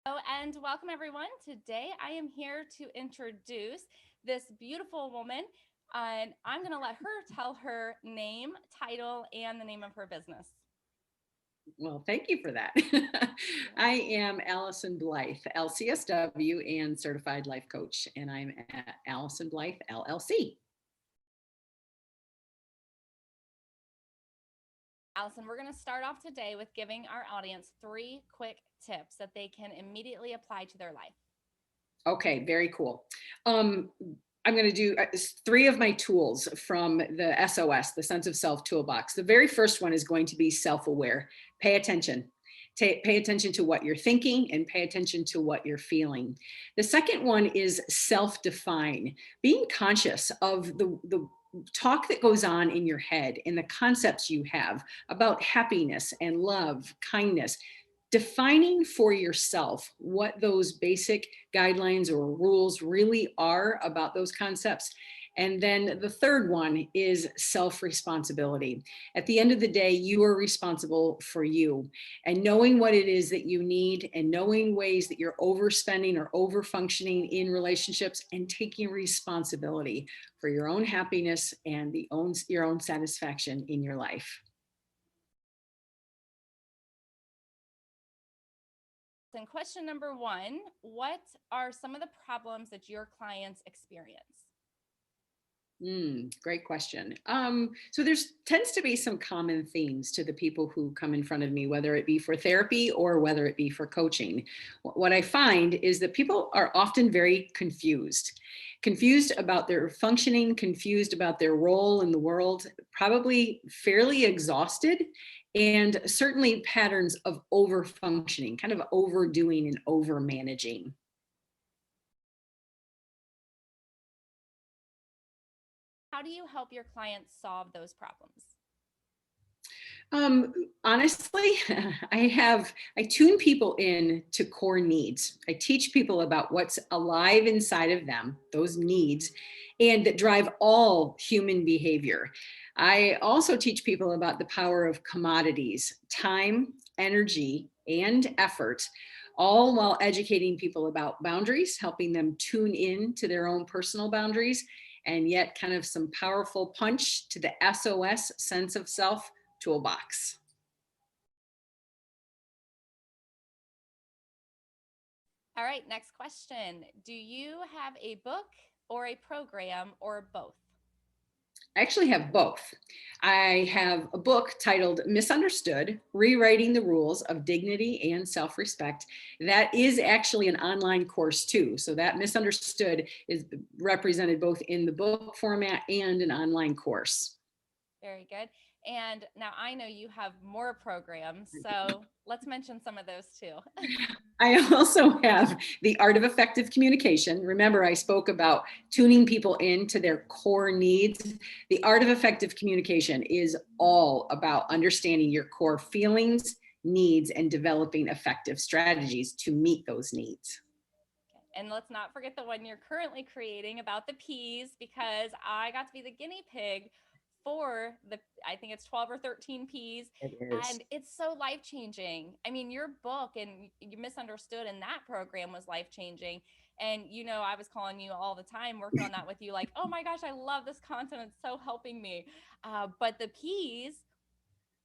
And welcome everyone. Today I am here to introduce this beautiful woman, and I'm going to let her tell her name, title, and the name of her business. Well, thank you for that. I am Allyson Blythe, LCSW and certified life coach, and I'm at Allyson Blythe LLC. Allyson, we're going to start off today with giving our audience 3 quick tips that they can immediately apply to their life. Okay, very cool. I'm going to do 3 of my tools from the SOS, the Sense of Self Toolbox. The very first one is going to be self-aware. Pay attention. Pay attention to what you're thinking and pay attention to what you're feeling. The second one is self-define. Being conscious of the talk that goes on in your head and the concepts you have about happiness and love, kindness. Defining for yourself what those basic guidelines or rules really are about those concepts. And then the third one is self-responsibility. At the end of the day, you are responsible for you, and knowing what it is that you need and knowing ways that you're overspending or overfunctioning in relationships and taking responsibility for your own happiness and your own satisfaction in your life. And question number 1, what are some of the problems that your clients experience? Great question. So there's tends to be some common themes to the people who come in front of me, whether it be for therapy or whether it be for coaching. What I find is that people are often very confused about their functioning, confused about their role in the world, probably fairly exhausted, and certainly patterns of over functioning, kind of overdoing and over managing. How do you help your clients solve those problems? Honestly, I tune people in to core needs. I teach people about what's alive inside of them, those needs, and that drive all human behavior. I also teach people about the power of commodities, time, energy, and effort, all while educating people about boundaries, helping them tune in to their own personal boundaries, and yet kind of some powerful punch to the SOS, sense of self toolbox. All right, next question. Do you have a book or a program or both? I actually have both. I have a book titled Misunderstood, Rewriting the Rules of Dignity and Self-Respect. That is actually an online course too. So that Misunderstood is represented both in the book format and an online course. Very good. And now I know you have more programs, so let's mention some of those too. I also have The Art of Effective Communication. Remember, I spoke about tuning people into their core needs. The Art of Effective Communication is all about understanding your core feelings, needs, and developing effective strategies to meet those needs. And let's not forget the one you're currently creating about the peas, because I got to be the guinea pig for I think it's 12 or 13 P's. It is. And it's so life-changing. I mean, your book and You Misunderstood and that program was life-changing. And, I was calling you all the time, working on that with you, like, oh my gosh, I love this content. It's so helping me. But the P's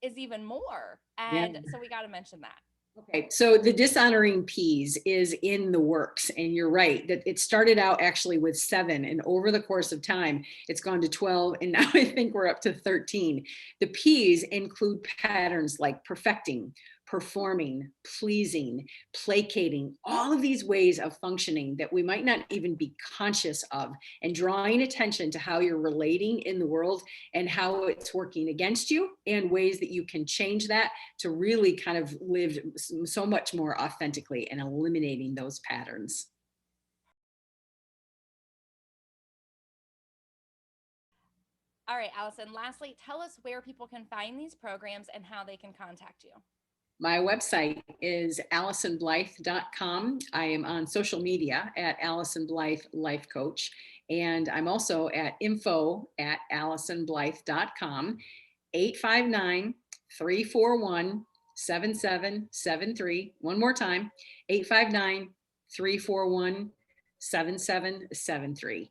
is even more. And so we got to mention that. Okay, so the dishonoring P's is in the works, and you're right that it started out actually with 7, and over the course of time, it's gone to 12, and now I think we're up to 13. The P's include patterns like perfecting, performing, pleasing, placating, all of these ways of functioning that we might not even be conscious of, and drawing attention to how you're relating in the world and how it's working against you, and ways that you can change that to really kind of live so much more authentically and eliminating those patterns. All right, Allyson, lastly, tell us where people can find these programs and how they can contact you. My website is AllysonBlythe.com. I am on social media at Allyson Blythe Life Coach, and I'm also at info@AllysonBlythe.com, 859-341 859-341-7773. One more time, 859-341-7773.